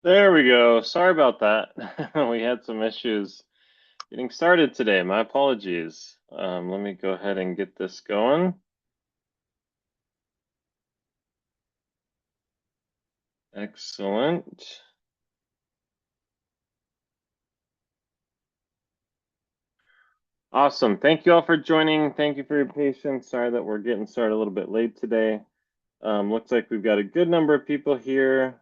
There we go. Sorry about that. We had some issues getting started today. My apologies. Let me go ahead and get this going. Excellent. Awesome. Thank you all for joining. Thank you for your patience. Sorry that we're getting started a little bit late today. Looks like we've got a good number of people here.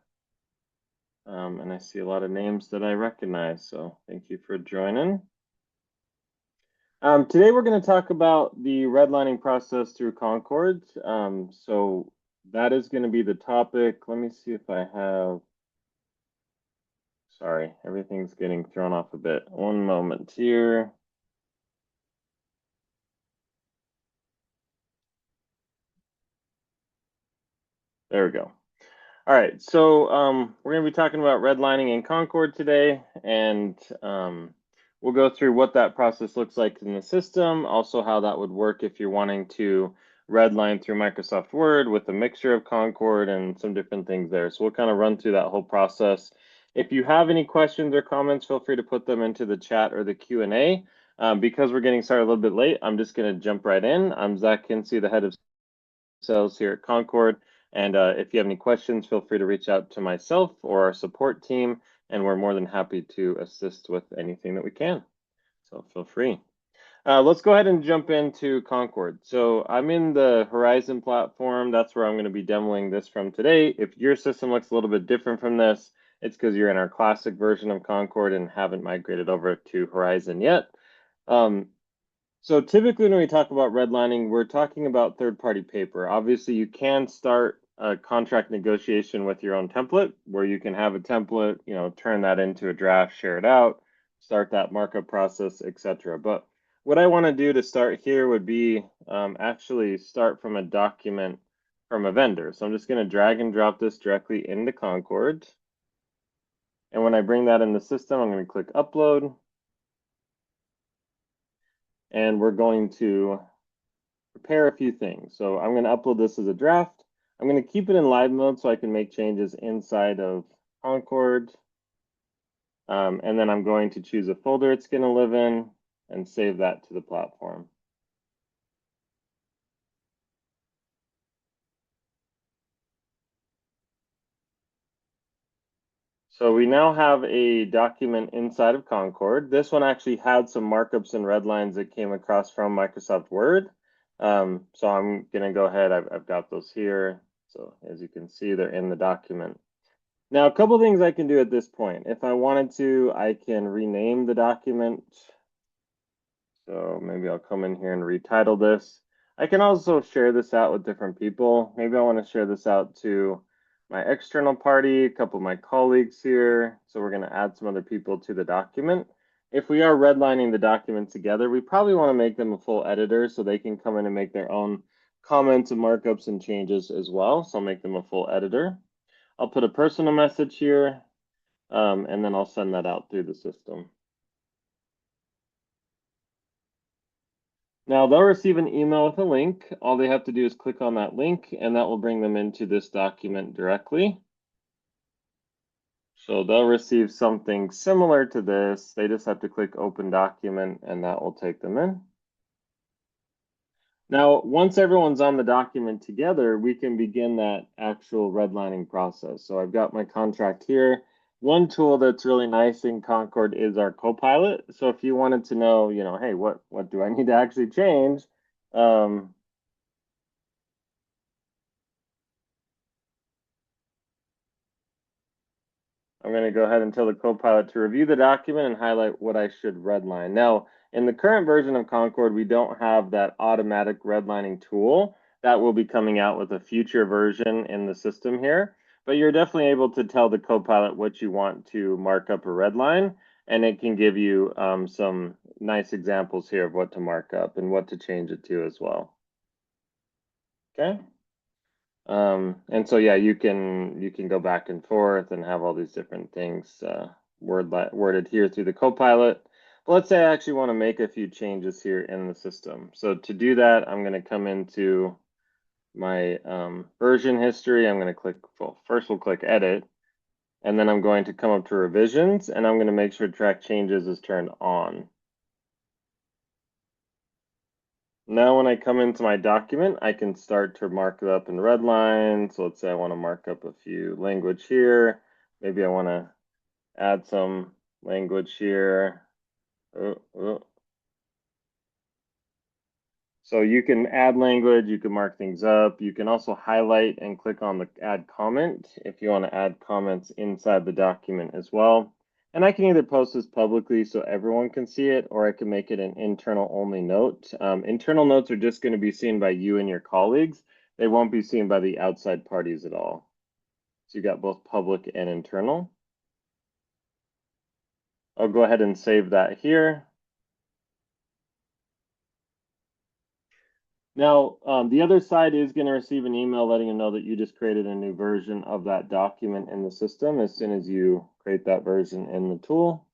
And I see a lot of names that I recognize. So thank you for joining. Today we're going to talk about the redlining process through Concord. So that is going to be the topic. Let me see if I have, sorry, everything's getting thrown off a bit. One moment here. There we go. All right, so we're going to be talking about redlining in Concord today, and we'll go through what that process looks like in the system, also how that would work if you're wanting to redline through Microsoft Word with a mixture of Concord and some different things there. So we'll kind of run through that whole process. If you have any questions or comments, feel free to put them into the chat or the Q&A. Because we're getting started a little bit late, I'm just going to jump right in. I'm Zach Hintze, the head of sales here at Concord. And if you have any questions, feel free to reach out to myself or our support team, and we're more than happy to assist with anything that we can. So feel free. Let's go ahead and jump into Concord. So I'm in the Horizon platform. That's where I'm going to be demoing this from today. If your system looks a little bit different from this, it's because you're in our classic version of Concord and haven't migrated over to Horizon yet. So typically when we talk about redlining, we're talking about third-party paper. Obviously, you can start a contract negotiation with your own template where you can have a template, turn that into a draft, share it out, start that markup process, etc. But what I want to do to start here would be actually start from a document from a vendor. So I'm just going to drag and drop this directly into Concord. And when I bring that in the system, I'm going to click upload. And we're going to prepare a few things. So I'm going to upload this as a draft. I'm going to keep it in live mode so I can make changes inside of Concord. And then I'm going to choose a folder it's going to live in and save that to the platform. So we now have a document inside of Concord. This one actually had some markups and red lines that came across from Microsoft Word. So I'm going to go ahead. I've got those here. So as you can see, they're in the document. Now, a couple things I can do at this point. If I wanted to, I can rename the document. So maybe I'll come in here and retitle this. I can also share this out with different people. Maybe I want to share this out to my external party, a couple of my colleagues here. So we're going to add some other people to the document. If we are redlining the document together, we probably want to make them a full editor so they can come in and make their own comments and markups and changes as well. So I'll make them a full editor. I'll put a personal message here, and then I'll send that out through the system. Now they'll receive an email with a link. All they have to do is click on that link, and that will bring them into this document directly. So they'll receive something similar to this. They just have to click Open Document, and that will take them in. Now, once everyone's on the document together, we can begin that actual redlining process. So I've got my contract here. One tool that's really nice in Concord is our Co-pilot. So if you wanted to know, hey, what do I need to actually change? I'm going to go ahead and tell the Co-pilot to review the document and highlight what I should redline. Now, in the current version of Concord, we don't have that automatic redlining tool. That will be coming out with a future version in the system here. But you're definitely able to tell the Copilot what you want to mark up a redline, and it can give you some nice examples here of what to mark up and what to change it to as well. Okay. And so yeah, you can go back and forth and have all these different things worded here through the Copilot. But let's say I actually want to make a few changes here in the system. So to do that, I'm going to come into my version history. I'm going to click, well, first we'll click Edit. And then I'm going to come up to revisions, and I'm going to make sure track changes is turned on. Now when I come into my document, I can start to mark it up in Redline. So let's say I want to mark up a few language here. Maybe I want to add some language here. Oh, oh. So you can add language, you can mark things up. You can also highlight and click on the add comment if you want to add comments inside the document as well. And I can either post this publicly so everyone can see it, or I can make it an internal only note. Internal notes are just going to be seen by you and your colleagues. They won't be seen by the outside parties at all. So you got both public and internal. I'll go ahead and save that here. Now, the other side is going to receive an email letting them know that you just created a new version of that document in the system as soon as you create that version in the tool.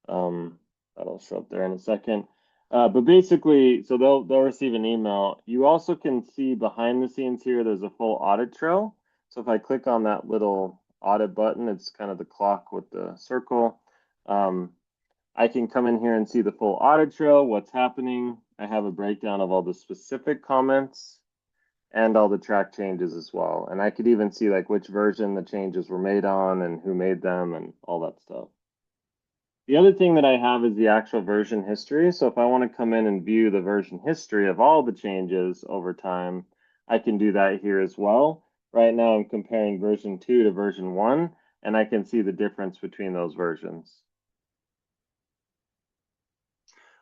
That'll show up there in a second. But basically, so they'll receive an email. You also can see behind the scenes here, there's a full audit trail. So if I click on that little audit button, it's kind of the clock with the circle. I can come in here and see the full audit trail, what's happening. I have a breakdown of all the specific comments and all the track changes as well. And I could even see like which version the changes were made on and who made them and all that stuff. The other thing that I have is the actual version history. So if I want to come in and view the version history of all the changes over time, I can do that here as well. Right now I'm comparing version 2 to version 1, and I can see the difference between those versions.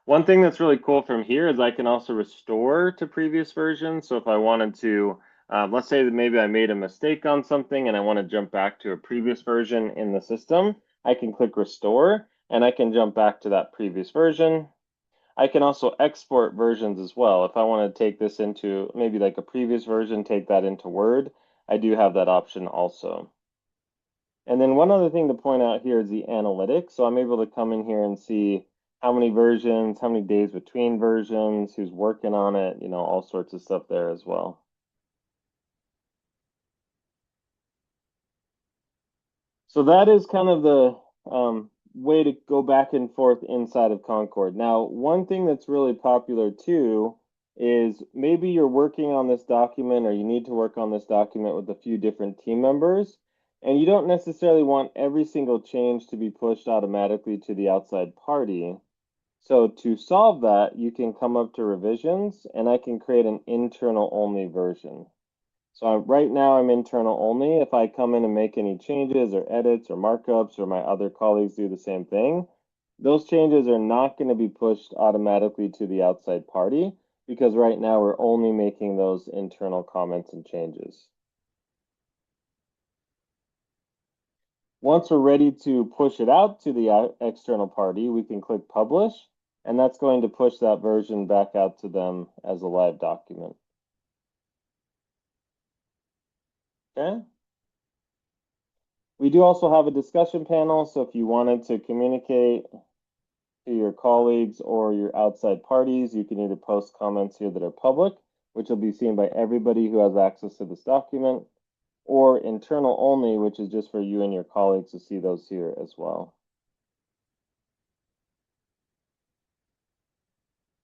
One thing that's really cool from here is I can also restore to previous versions. So if I wanted to, let's say that maybe I made a mistake on something and I want to jump back to a previous version in the system, I can click restore and I can jump back to that previous version. I can also export versions as well. If I want to take this into maybe like a previous version, take that into Word, I do have that option also. And then one other thing to point out here is the analytics. So I'm able to come in here and see how many versions, how many days between versions, who's working on it, all sorts of stuff there as well. So that is kind of the way to go back and forth inside of Concord. Now, one thing that's really popular too is maybe you're working on this document or you need to work on this document with a few different team members, and you don't necessarily want every single change to be pushed automatically to the outside party. So to solve that, you can come up to revisions and I can create an internal only version. So right now I'm internal only. If I come in and make any changes or edits or markups or my other colleagues do the same thing, those changes are not going to be pushed automatically to the outside party because right now we're only making those internal comments and changes. Once we're ready to push it out to the external party, we can click publish, and that's going to push that version back out to them as a live document. Okay. We do also have a discussion panel, so if you wanted to communicate to your colleagues or your outside parties, you can either post comments here that are public, which will be seen by everybody who has access to this document, or internal only, which is just for you and your colleagues to see those here as well.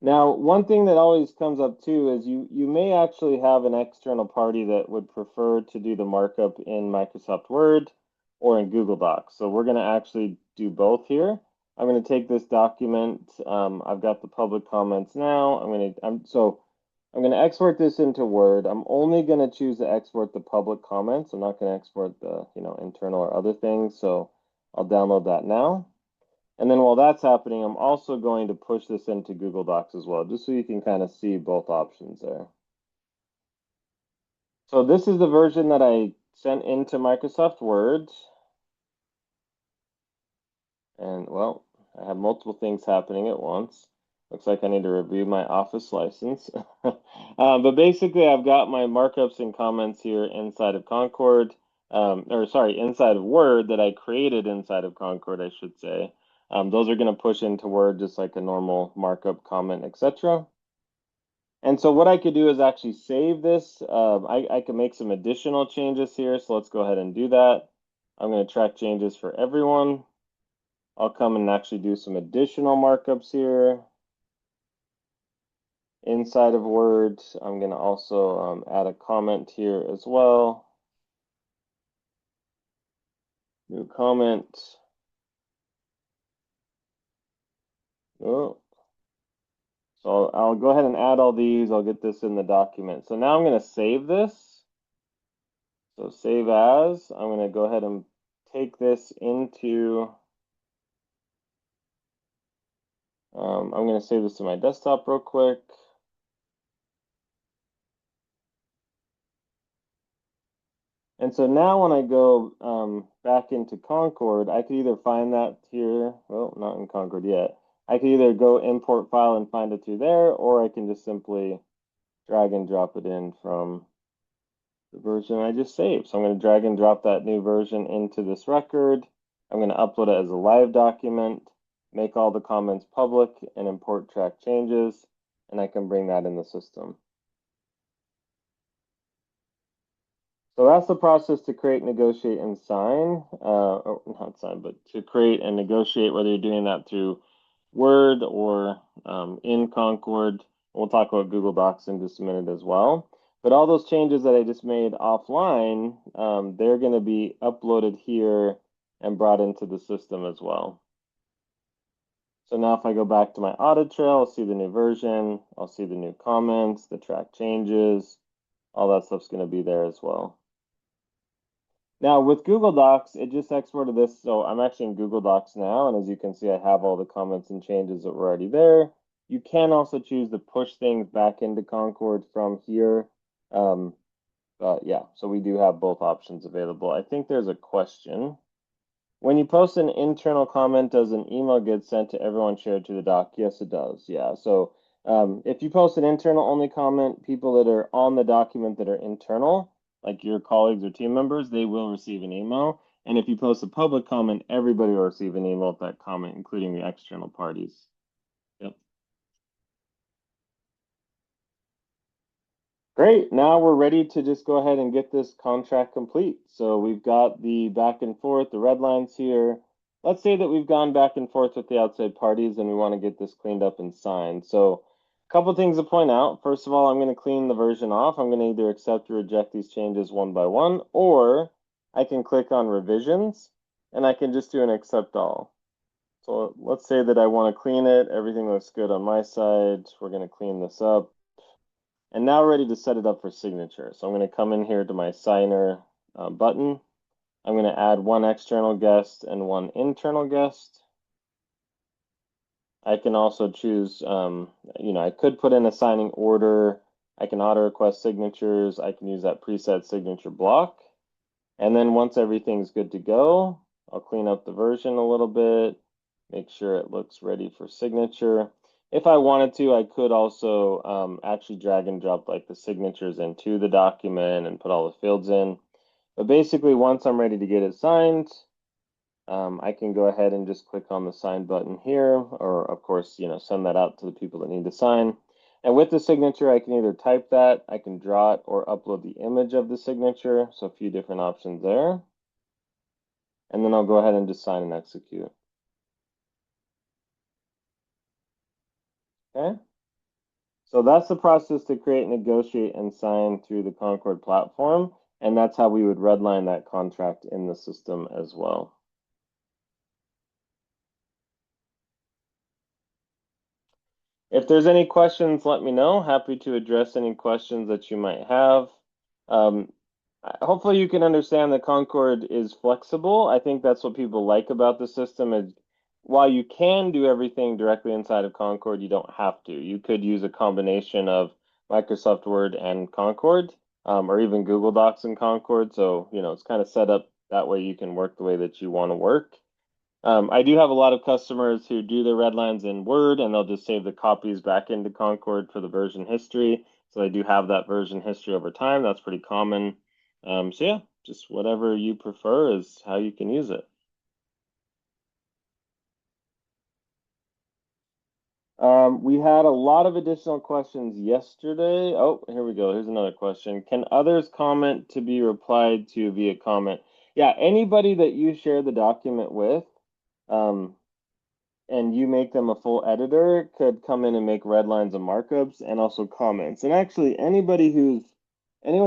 Now, one thing that always comes up too is you may actually have an external party that would prefer to do the markup in Microsoft Word or in Google Docs. So we're going to actually do both here. I'm going to take this document. I've got the public comments now. I'm going to export this into Word. I'm only going to choose to export the public comments. I'm not going to export the internal or other things. So I'll download that now. And then while that's happening, I'm also going to push this into Google Docs as well, just so you can kind of see both options there. So this is the version that I sent into Microsoft Word. And well, I have multiple things happening at once. Looks like I need to review my Office license. But basically, I've got my markups and comments here inside of Concord, inside of Word that I created inside of Concord, I should say. Those are going to push into Word just like a normal markup, comment, etc. And so what I could do is actually save this. I can make some additional changes here, so let's go ahead and do that. I'm going to track changes for everyone. I'll come and actually do some additional markups here. Inside of Word, I'm going to also add a comment here as well. New comment. Oh. So I'll go ahead and add all these. I'll get this in the document. So now I'm going to save this. So save as. I'm going to go ahead and take this into, I'm going to save this to my desktop real quick. And so now when I go back into Concord, I could either find that here, well, not in Concord yet. I could either go import file and find it through there, or I can just simply drag and drop it in from the version I just saved. So I'm going to drag and drop that new version into this record. I'm going to upload it as a live document, make all the comments public, and import track changes, and I can bring that in the system. So that's the process to create, negotiate, and sign, or not sign, but to create and negotiate, whether you're doing that through Word or in Concord. We'll talk about Google Docs in just a minute as well. But all those changes that I just made offline, they're going to be uploaded here and brought into the system as well. So now if I go back to my audit trail, I'll see the new version, I'll see the new comments, the track changes, all that stuff's going to be there as well. Now with Google Docs, it just exported this. So I'm actually in Google Docs now. And as you can see, I have all the comments and changes that were already there. You can also choose to push things back into Concord from here. Yeah, so we do have both options available. I think there's a question. When you post an internal comment, does an email get sent to everyone shared to the doc? Yes, it does. Yeah, so if you post an internal only comment, people that are on the document that are internal, like your colleagues or team members, they will receive an email. And if you post a public comment, everybody will receive an email with that comment, including the external parties. Yep. Great. Now we're ready to just go ahead and get this contract complete. So we've got the back and forth, the red lines here. Let's say that we've gone back and forth with the outside parties and we want to get this cleaned up and signed. So a couple things to point out. First of all, I'm going to clean the version off. I'm going to either accept or reject these changes one by one, or I can click on revisions and I can just do an accept all. So let's say that I want to clean it. Everything looks good on my side. We're going to clean this up. And now we're ready to set it up for signature. So I'm going to come in here to my signer button. I'm going to add one external guest and one internal guest. I can also choose, I could put in a signing order. I can auto request signatures. I can use that preset signature block. And then once everything's good to go, I'll clean up the version a little bit, make sure it looks ready for signature. If I wanted to, I could also actually drag and drop like the signatures into the document and put all the fields in. But basically, once I'm ready to get it signed, I can go ahead and just click on the sign button here, or of course, send that out to the people that need to sign. And with the signature, I can either type that, I can draw it, or upload the image of the signature. So a few different options there. And then I'll go ahead and just sign and execute. Okay. So that's the process to create, negotiate, and sign through the Concord platform. And that's how we would redline that contract in the system as well. If there's any questions, let me know. Happy to address any questions that you might have. Hopefully you can understand that Concord is flexible. I think that's what people like about the system is while you can do everything directly inside of Concord, you don't have to. You could use a combination of Microsoft Word and Concord, or even Google Docs and Concord. So, it's kind of set up that way you can work the way that you want to work. I do have a lot of customers who do their red lines in Word and they'll just save the copies back into Concord for the version history. So they do have that version history over time. That's pretty common. So yeah, just whatever you prefer is how you can use it. We had a lot of additional questions yesterday. Oh, here we go. Here's another question. Can others comment to be replied to via comment? Yeah, anybody that you share the document with, um, and you make them a full editor could come in and make red lines and markups and also comments. And actually, anyone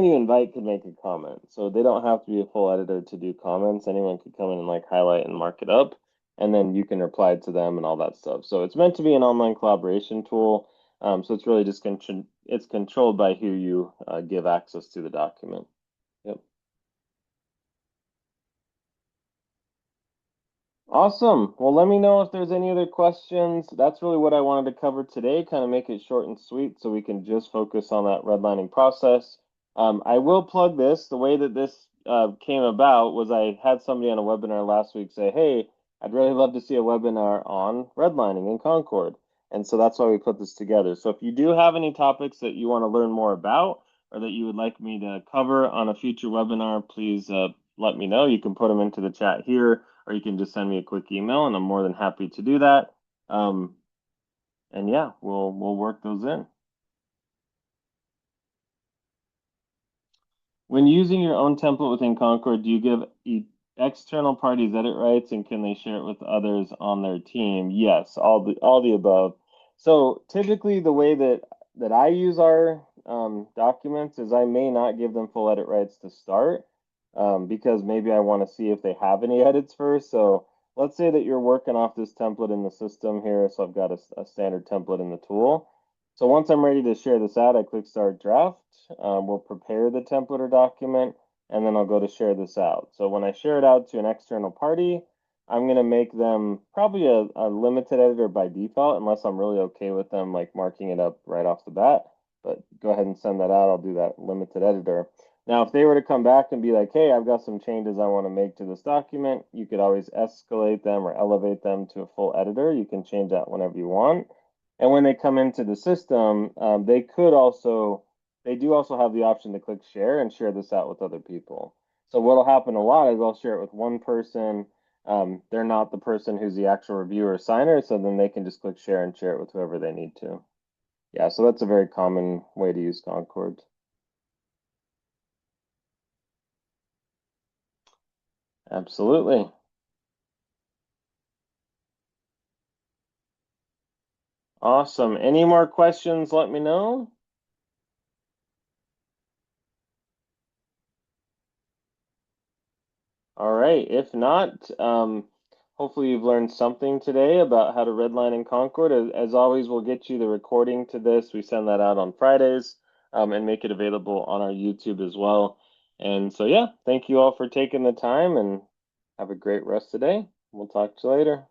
you invite could make a comment. So they don't have to be a full editor to do comments. Anyone could come in and like highlight and mark it up, and then you can reply to them and all that stuff. So it's meant to be an online collaboration tool. So it's really just it's controlled by who you give access to the document. Yep. Awesome. Well, let me know if there's any other questions. That's really what I wanted to cover today, kind of make it short and sweet so we can just focus on that redlining process. I will plug this. The way that this came about was I had somebody on a webinar last week say, hey, I'd really love to see a webinar on redlining in Concord. And so that's why we put this together. So if you do have any topics that you want to learn more about or that you would like me to cover on a future webinar, please let me know. You can put them into the chat here, or you can just send me a quick email, and I'm more than happy to do that. And yeah, we'll work those in. When using your own template within Concord, do you give external parties edit rights, and can they share it with others on their team? Yes, all the above. So typically, the way that I use our documents is I may not give them full edit rights to start, because maybe I want to see if they have any edits first. So let's say that you're working off this template in the system here. So I've got a standard template in the tool. So once I'm ready to share this out, I click Start Draft. We'll prepare the template or document, and then I'll go to share this out. So when I share it out to an external party, I'm going to make them probably a limited editor by default, unless I'm really okay with them like marking it up right off the bat. But go ahead and send that out. I'll do that limited editor. Now, if they were to come back and be like, hey, I've got some changes I want to make to this document, you could always escalate them or elevate them to a full editor. You can change that whenever you want. And when they come into the system, they do also have the option to click share and share this out with other people. So what'll happen a lot is I'll share it with one person. They're not the person who's the actual reviewer or signer, so then they can just click share and share it with whoever they need to. Yeah, so that's a very common way to use Concord. Absolutely. Awesome. Any more questions, let me know. All right. If not, hopefully you've learned something today about how to redline in Concord. As always, we'll get you the recording to this. We send that out on Fridays, and make it available on our YouTube as well. And so, yeah, thank you all for taking the time, and have a great rest of the day. We'll talk to you later.